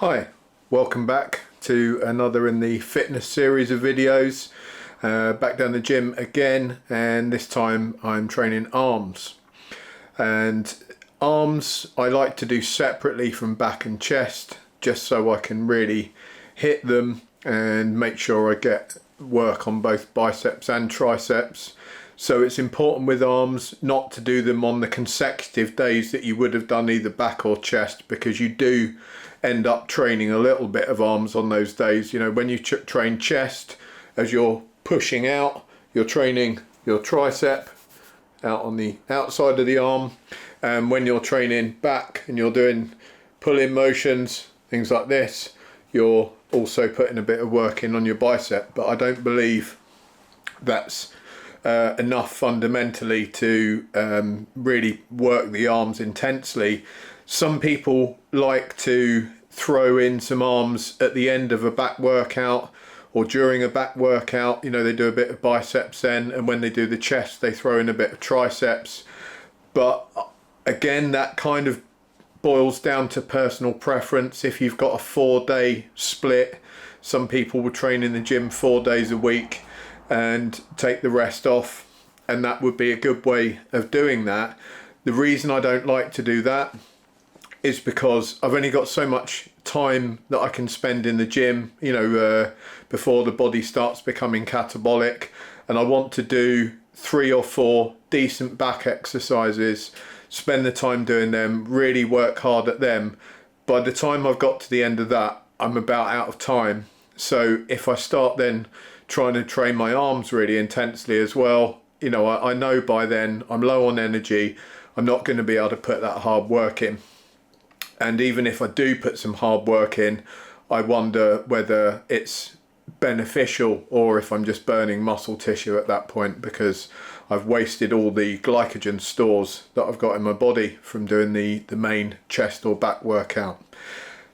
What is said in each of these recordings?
Hi, welcome back to another in the fitness series of videos. Back down the gym again, and this time I'm training arms. And arms I like to do separately from back and chest, just so I can really hit them and make sure I get work on both biceps and triceps. So it's important with arms not to do them on the consecutive days that you would have done either back or chest, because you do end up training a little bit of arms on those days. You know, when you train chest, as you're pushing out, you're training your tricep out on the outside of the arm, and when you're training back and you're doing pull-in motions, things like this, you're also putting a bit of work in on your bicep. But I don't believe that's enough fundamentally to really work the arms intensely. Some people like to throw in some arms at the end of a back workout or during a back workout. You know, they do a bit of biceps then, and when they do the chest they throw in a bit of triceps. But again, that kind of boils down to personal preference. If you've got a 4-day split, some people will train in the gym 4 days a week and take the rest off, and that would be a good way of doing that. The reason I don't like to do that is because I've only got so much time that I can spend in the gym, you know, before the body starts becoming catabolic, and I want to do 3 or 4 decent back exercises, spend the time doing them, really work hard at them. By the time I've got to the end of that, I'm about out of time. So if I start then trying to train my arms really intensely as well, you know, I know by then I'm low on energy, I'm not going to be able to put that hard work in. And even if I do put some hard work in, I wonder whether it's beneficial or if I'm just burning muscle tissue at that point, because I've wasted all the glycogen stores that I've got in my body from doing the main chest or back workout.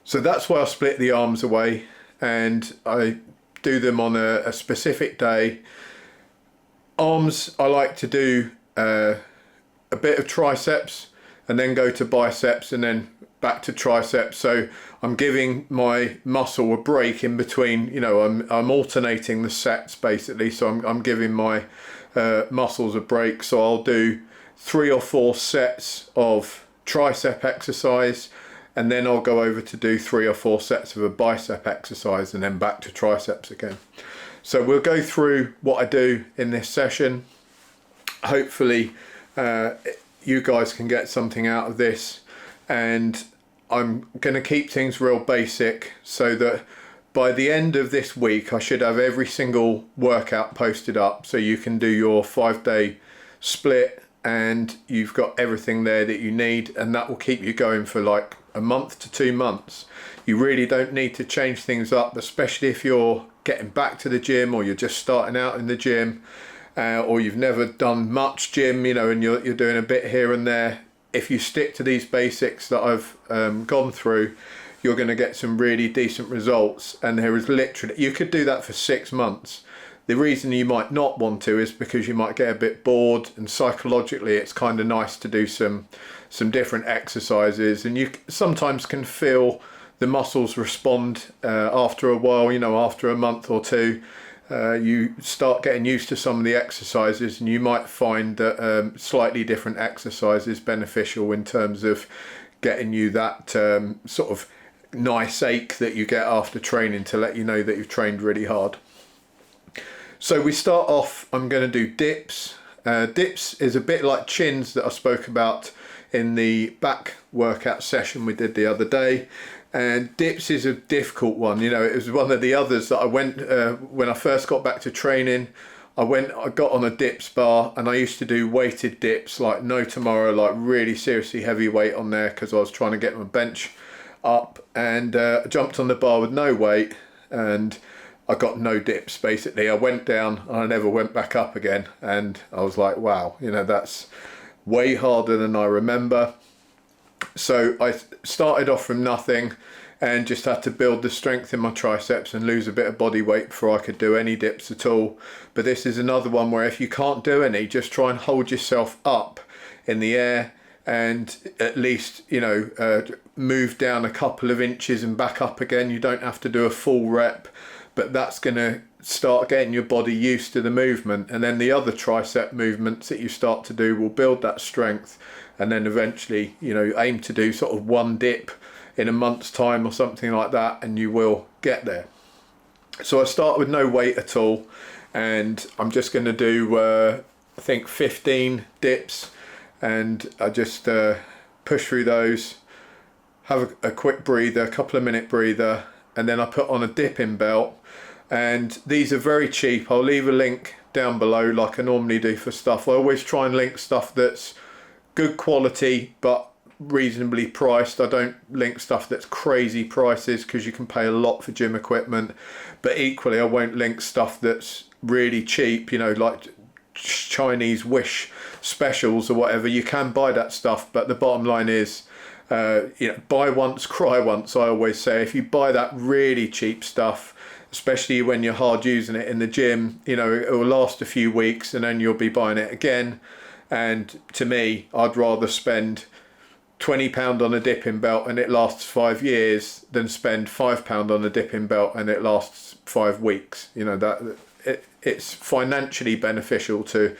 So that's why I split the arms away, and I do them on a specific day. Arms, I like to do a bit of triceps and then go to biceps and then back to triceps. So I'm giving my muscle a break in between. You know, I'm alternating the sets basically. So I'm giving my muscles a break. So I'll do 3 or 4 sets of tricep exercise, and then I'll go over to do 3 or 4 sets of a bicep exercise, and then back to triceps again. So we'll go through what I do in this session. Hopefully you guys can get something out of this, and I'm going to keep things real basic so that by the end of this week I should have every single workout posted up, so you can do your 5-day split and you've got everything there that you need, and that will keep you going for like a month to 2 months. You really don't need to change things up, especially if you're getting back to the gym or you're just starting out in the gym, or you've never done much gym, you know, and you're doing a bit here and there. If you stick to these basics that I've gone through, you're going to get some really decent results. And there is literally, you could do that for 6 months. The reason you might not want to is because you might get a bit bored, and psychologically it's kind of nice to do some different exercises, and you sometimes can feel the muscles respond after a while. You know, after a month or 2, you start getting used to some of the exercises, and you might find that slightly different exercise is beneficial in terms of getting you that sort of nice ache that you get after training to let you know that you've trained really hard. So we start off, I'm going to do dips. Dips is a bit like chins that I spoke about in the back workout session we did the other day. And dips is a difficult one. You know, it was one of the others that I went, when I first got back to training, I got on a dips bar, and I used to do weighted dips like no tomorrow, like really seriously heavy weight on there, because I was trying to get my bench up, and I jumped on the bar with no weight and I got no dips basically. I went down and I never went back up again, and I was like, wow, you know, that's way harder than I remember. So I started off from nothing and just had to build the strength in my triceps and lose a bit of body weight before I could do any dips at all. But this is another one where if you can't do any, just try and hold yourself up in the air, and at least, you know, move down a couple of inches and back up again. You don't have to do a full rep, but that's going to start getting your body used to the movement. And then the other tricep movements that you start to do will build that strength, and then eventually, you know, aim to do sort of one dip in a month's time or something like that, and you will get there. So I start with no weight at all, and I'm just going to do I think 15 dips, and I just push through those, have a quick breather, a couple of minute breather, and then I put on a dipping belt. And these are very cheap. I'll leave a link down below like I normally do for stuff. I always try and link stuff that's good quality but reasonably priced. I don't link stuff that's crazy prices because you can pay a lot for gym equipment, but equally I won't link stuff that's really cheap, you know, like Chinese Wish specials or whatever. You can buy that stuff, but the bottom line is, you know, buy once, cry once. I always say, if you buy that really cheap stuff, especially when you're hard using it in the gym, you know, it will last a few weeks and then you'll be buying it again. And to me, I'd rather spend £20 on a dipping belt and it lasts 5 years than spend £5 on a dipping belt and it lasts 5 weeks. You know, that it's financially beneficial to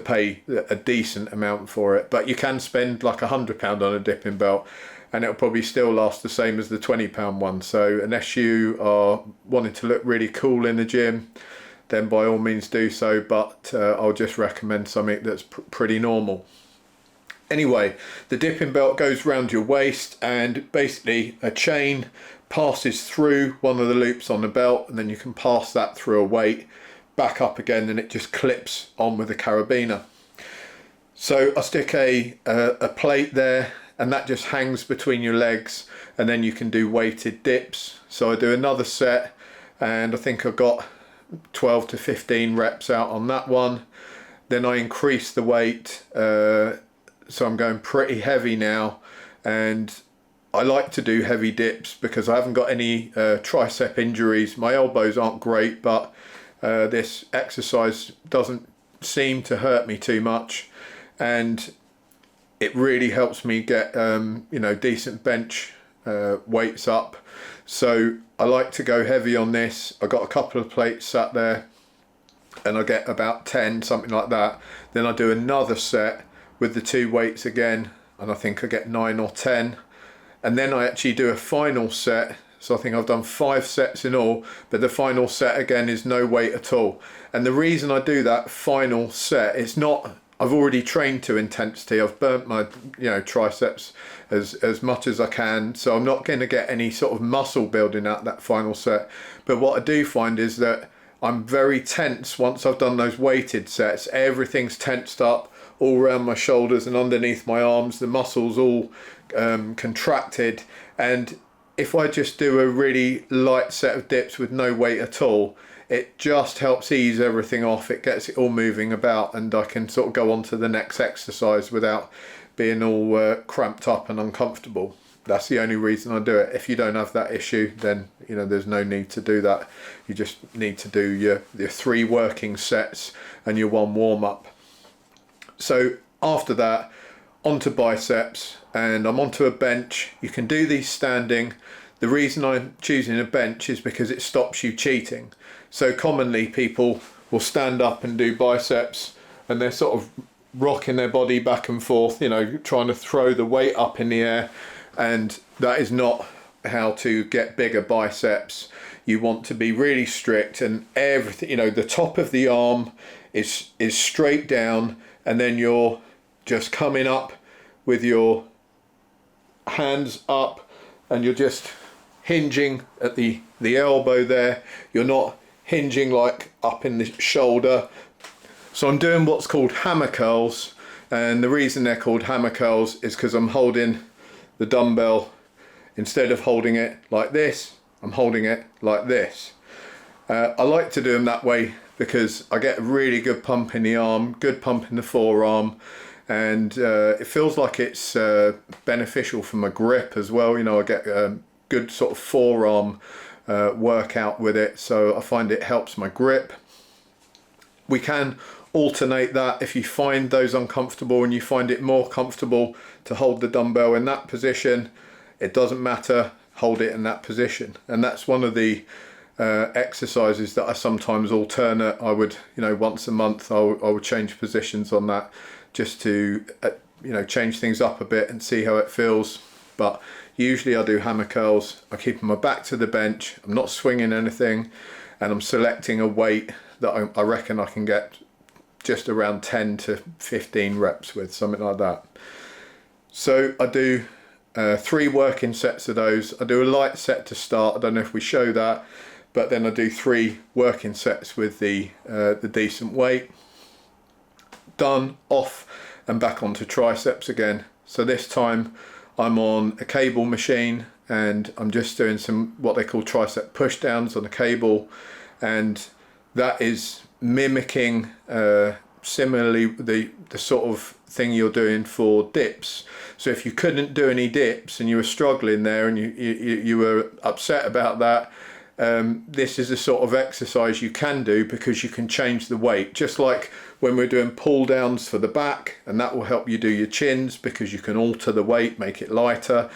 pay a decent amount for it, but you can spend like £100 on a dipping belt and it'll probably still last the same as the £20 one. So unless you are wanting to look really cool in the gym, then by all means do so, but I'll just recommend something that's pretty normal. Anyway, the dipping belt goes around your waist, and basically a chain passes through one of the loops on the belt, and then you can pass that through a weight back up again, and it just clips on with a carabiner. So I stick a plate there, and that just hangs between your legs, and then you can do weighted dips. So I do another set, and I think I've got 12 to 15 reps out on that one. Then I increase the weight, so I'm going pretty heavy now, and I like to do heavy dips because I haven't got any tricep injuries. My elbows aren't great, but this exercise doesn't seem to hurt me too much, and it really helps me get you know, decent bench weights up. So I like to go heavy on this. I got a couple of plates sat there and I get about 10, something like that. Then I do another set with the 2 weights again, and I think I get 9 or 10. And then I actually do a final set. So I think I've done 5 sets in all, but the final set again is no weight at all. And the reason I do that final set, it's not, I've already trained to intensity. I've burnt my, you know, triceps as much as I can, so I'm not going to get any sort of muscle building out that final set. But what I do find is that I'm very tense once I've done those weighted sets. Everything's tensed up all around my shoulders and underneath my arms. The muscles all contracted, and if I just do a really light set of dips with no weight at all, it just helps ease everything off. It gets it all moving about, and I can sort of go on to the next exercise without being all cramped up and uncomfortable. That's the only reason I do it. If you don't have that issue, then, you know, there's no need to do that. You just need to do your 3 working sets and your 1 warm-up. So after that, onto biceps, and I'm onto a bench. You can do these standing. The reason I'm choosing a bench is because it stops you cheating. So commonly people will stand up and do biceps, and they're sort of rocking their body back and forth, you know, trying to throw the weight up in the air, and that is not how to get bigger biceps. You want to be really strict, and everything, you know, the top of the arm is straight down, and then you're just coming up with your hands up, and you're just hinging at the elbow there. You're not hinging like up in the shoulder. So I'm doing what's called hammer curls, and the reason they're called hammer curls is because I'm holding the dumbbell, instead of holding it like this, I'm holding it like this. I like to do them that way because I get a really good pump in the arm, good pump in the forearm, and it feels like it's beneficial for my grip as well. You know, I get a good sort of forearm workout with it, so I find it helps my grip. We can alternate that. If you find those uncomfortable and you find it more comfortable to hold the dumbbell in that position, it doesn't matter, hold it in that position. And that's one of the exercises that I sometimes alternate. I would, once a month I would change positions on that, just to change things up a bit and see how it feels. But usually I do hammer curls. I keep my back to the bench, I'm not swinging anything, and I'm selecting a weight that I reckon I can get just around 10 to 15 reps with, something like that. So I do 3 working sets of those. I do a light set to start, I don't know if we show that, but then I do 3 working sets with the decent weight. Done, off and back onto triceps again. So this time I'm on a cable machine and I'm just doing some what they call tricep push downs on a cable, and that is mimicking similarly the sort of thing you're doing for dips. So if you couldn't do any dips and you were struggling there and you were upset about that, this is the sort of exercise you can do, because you can change the weight, just like when we're doing pull downs for the back, and that will help you do your chins because you can alter the weight, make it lighter.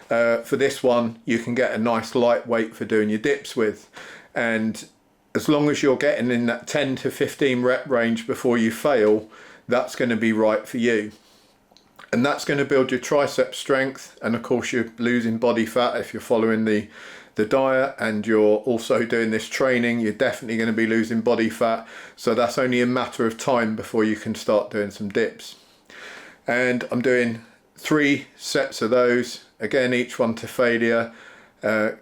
For this one you can get a nice light weight for doing your dips with, and as long as you're getting in that 10 to 15 rep range before you fail, that's going to be right for you. And that's going to build your tricep strength, and of course you're losing body fat if you're following the diet, and you're also doing this training, you're definitely going to be losing body fat. So that's only a matter of time before you can start doing some dips. And I'm doing 3 sets of those, again each one to failure.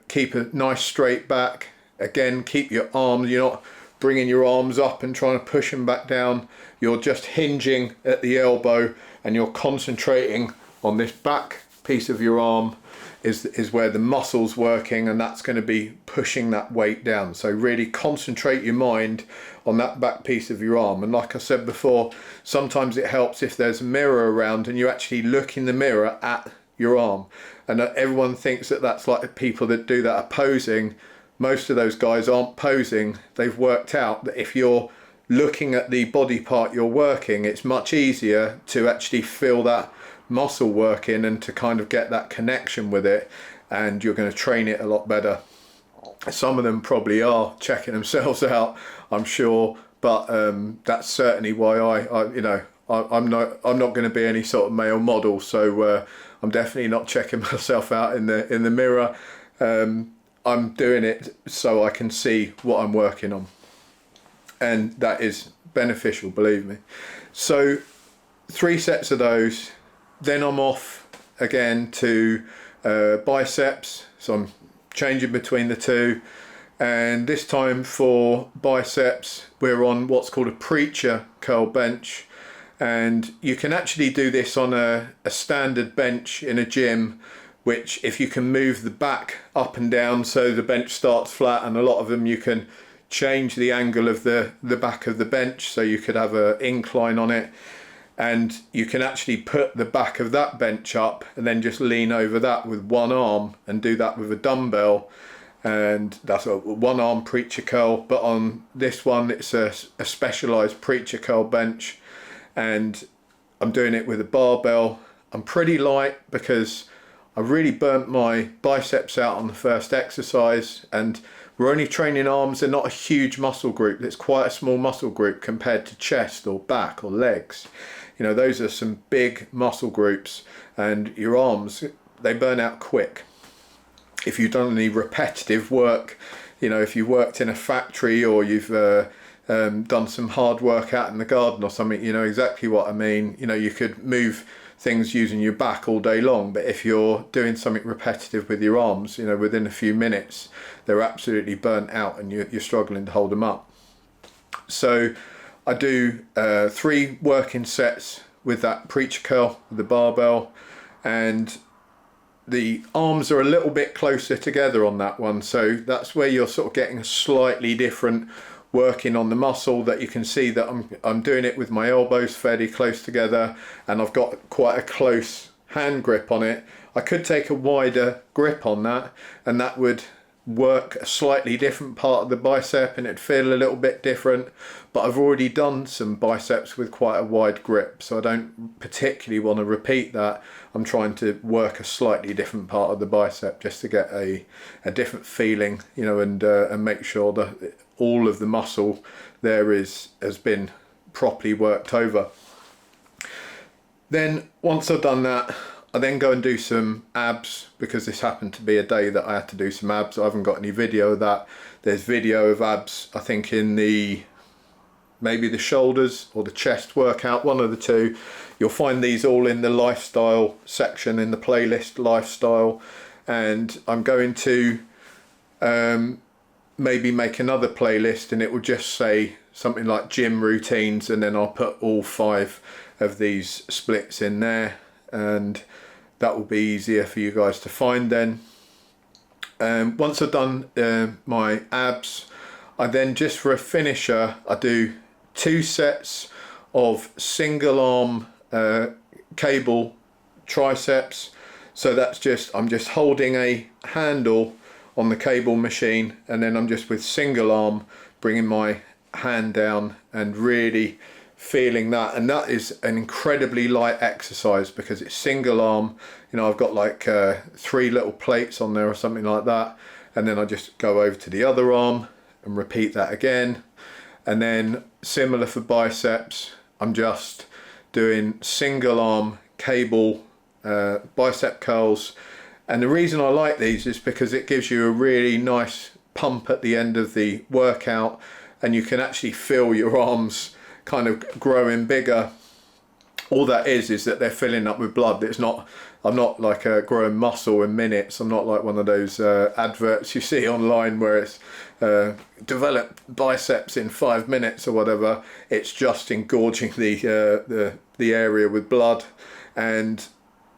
Keep a nice straight back. Again, keep your arms, you're not bringing your arms up and trying to push them back down, you're just hinging at the elbow and you're concentrating on this back piece of your arm is where the muscle's working, and that's going to be pushing that weight down. So really concentrate your mind on that back piece of your arm. And like I said before, sometimes it helps if there's a mirror around and you actually look in the mirror at your arm. And everyone thinks that that's like people that do that are posing. Most of those guys aren't posing. They've worked out that if you're looking at the body part you're working, it's much easier to actually feel that muscle working and to kind of get that connection with it, and you're going to train it a lot better. Some of them probably are checking themselves out, I'm sure, but that's certainly why I'm not going to be any sort of male model, so I'm definitely not checking myself out in the mirror. I'm doing it so I can see what I'm working on, and that is beneficial, believe me. So 3 sets of those, then I'm off again to biceps. So I'm changing between the 2, and this time for biceps we're on what's called a preacher curl bench, and you can actually do this on a standard bench in a gym, which if you can move the back up and down so the bench starts flat, and a lot of them you can change the angle of the back of the bench, so you could have an incline on it, and you can actually put the back of that bench up and then just lean over that with one arm and do that with a dumbbell, and that's a 1-arm preacher curl. But on this one it's a specialized preacher curl bench, and I'm doing it with a barbell. I'm pretty light because I really burnt my biceps out on the first exercise, and we're only training arms. They're not a huge muscle group. It's quite a small muscle group compared to chest or back or legs. Those are some big muscle groups, and your arms, they burn out quick. If you've done any repetitive work, if you worked in a factory or you've done some hard work out in the garden or something, you know exactly what I mean. You could move things using your back all day long, but if you're doing something repetitive with your arms, within a few minutes they're absolutely burnt out and you're struggling to hold them up. So I do 3 working sets with that preacher curl, with the barbell, and the arms are a little bit closer together on that one, so that's where you're sort of getting a slightly different working on the muscle. That you can see that I'm doing it with my elbows fairly close together, and I've got quite a close hand grip on it. I could take a wider grip on that, and that would work a slightly different part of the bicep and it'd feel a little bit different, but I've already done some biceps with quite a wide grip, so I don't particularly want to repeat that. I'm trying to work a slightly different part of the bicep just to get a different feeling, you know, and make sure that all of the muscle there has been properly worked over. Then once I've done that, I then go and do some abs, because this happened to be a day that I had to do some abs. I haven't got any video of that. There's video of abs, I think, in maybe the shoulders or the chest workout, one of the two. You'll find these all in the lifestyle section, in the playlist lifestyle. And I'm going to maybe make another playlist, and it will just say something like gym routines, and then I'll put all 5 of these splits in there, and that will be easier for you guys to find then. Once I've done my abs, I then, just for a finisher, I do 2 sets of single arm cable triceps. So that's just, I'm just holding a handle on the cable machine, and then I'm just with single arm bringing my hand down and really feeling that. And that is an incredibly light exercise because it's single arm. You know, I've got like 3 little plates on there or something like that, and then I just go over to the other arm and repeat that again. And then similar for biceps, I'm just doing single arm cable bicep curls. And the reason I like these is because it gives you a really nice pump at the end of the workout, and you can actually feel your arms kind of growing bigger. All that is that they're filling up with blood. It's not, I'm not like growing muscle in minutes. I'm not like one of those adverts you see online where it's develop biceps in 5 minutes or whatever. It's just engorging the area with blood. And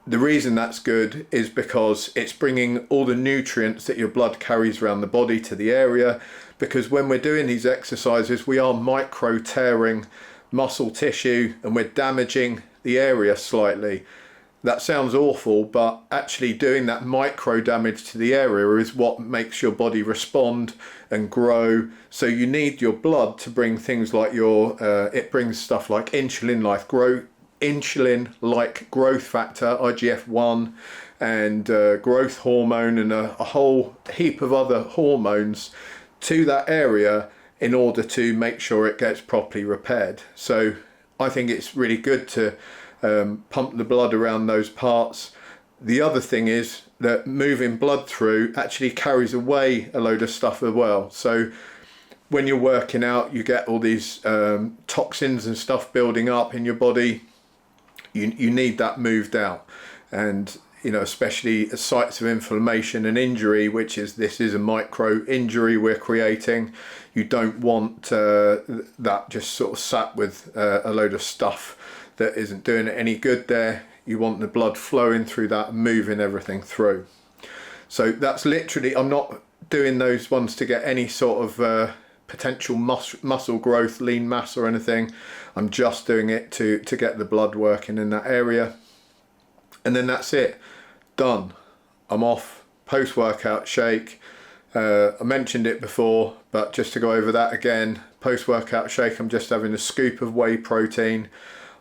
the reason that's good is because it's bringing all the nutrients that your blood carries around the body to the area. Because when we're doing these exercises, we are micro tearing muscle tissue and we're damaging the area slightly. That sounds awful, but actually doing that micro damage to the area is what makes your body respond and grow. So you need your blood to bring things like it brings stuff like insulin-like growth factor, IGF-1, and growth hormone, and a whole heap of other hormones to that area in order to make sure it gets properly repaired. So I think it's really good to pump the blood around those parts. The other thing is that moving blood through actually carries away a load of stuff as well. So when you're working out, you get all these toxins and stuff building up in your body. You need that moved out. And you know, especially sites of inflammation and injury, this is a micro injury we're creating. You don't want that just sort of sat with a load of stuff that isn't doing it any good there. You want the blood flowing through that and moving everything through. So that's literally, I'm not doing those ones to get any sort of potential muscle growth, lean mass or anything. I'm just doing it to get the blood working in that area. And then that's it, done. I'm off. Post-workout shake. I mentioned it before, but just to go over that again, post-workout shake, I'm just having a scoop of whey protein.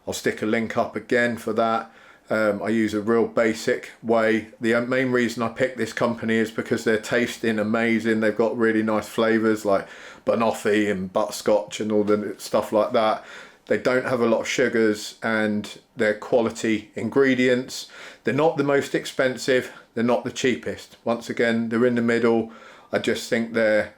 I'll stick a link up again for that. I use a real basic whey. The main reason I picked this company is because they're tasting amazing. They've got really nice flavors like banoffee and butterscotch and all the stuff like that. They don't have a lot of sugars and they're quality ingredients. They're not the most expensive, they're not the cheapest. Once again, they're in the middle. I just think they're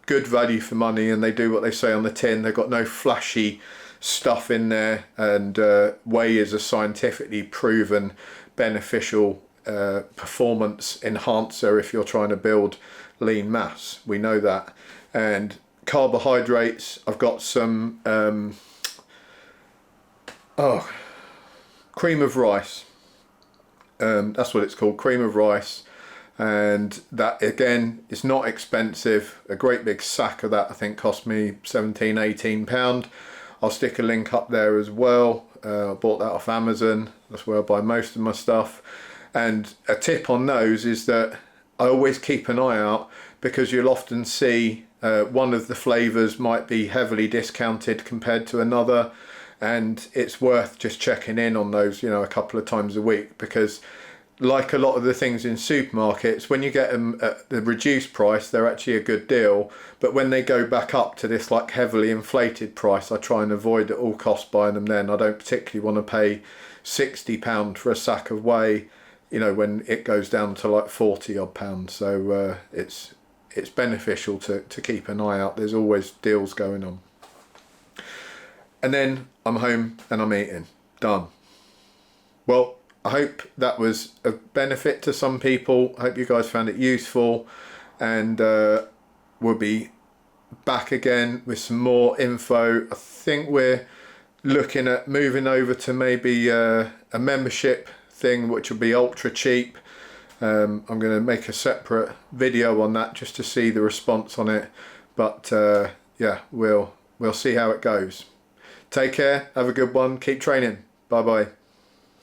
good value for money and they do what they say on the tin. They've got no flashy stuff in there, and whey is a scientifically proven beneficial performance enhancer if you're trying to build lean mass. We know that. And carbohydrates, I've got some cream of rice. That's what it's called, cream of rice. And that again is not expensive. A great big sack of that I think cost me 17-18 pound. I'll stick a link up there as well. I bought that off Amazon. That's where I buy most of my stuff. And a tip on those is that I always keep an eye out, because you'll often see one of the flavors might be heavily discounted compared to another, and it's worth just checking in on those, you know, a couple of times a week, because like a lot of the things in supermarkets, when you get them at the reduced price, they're actually a good deal, but when they go back up to this like heavily inflated price, I try and avoid at all costs buying them then. I don't particularly want to pay £60 for a sack of whey, you know, when it goes down to like 40 odd pounds. So it's beneficial to keep an eye out. There's always deals going on. And then I'm home and I'm eating. Done. Well, I hope that was a benefit to some people. I hope you guys found it useful, and we'll be back again with some more info. I think we're looking at moving over to maybe a membership thing, which will be ultra cheap. I'm going to make a separate video on that just to see the response on it, but yeah, we'll see how it goes. Take care, have a good one, keep training, bye bye.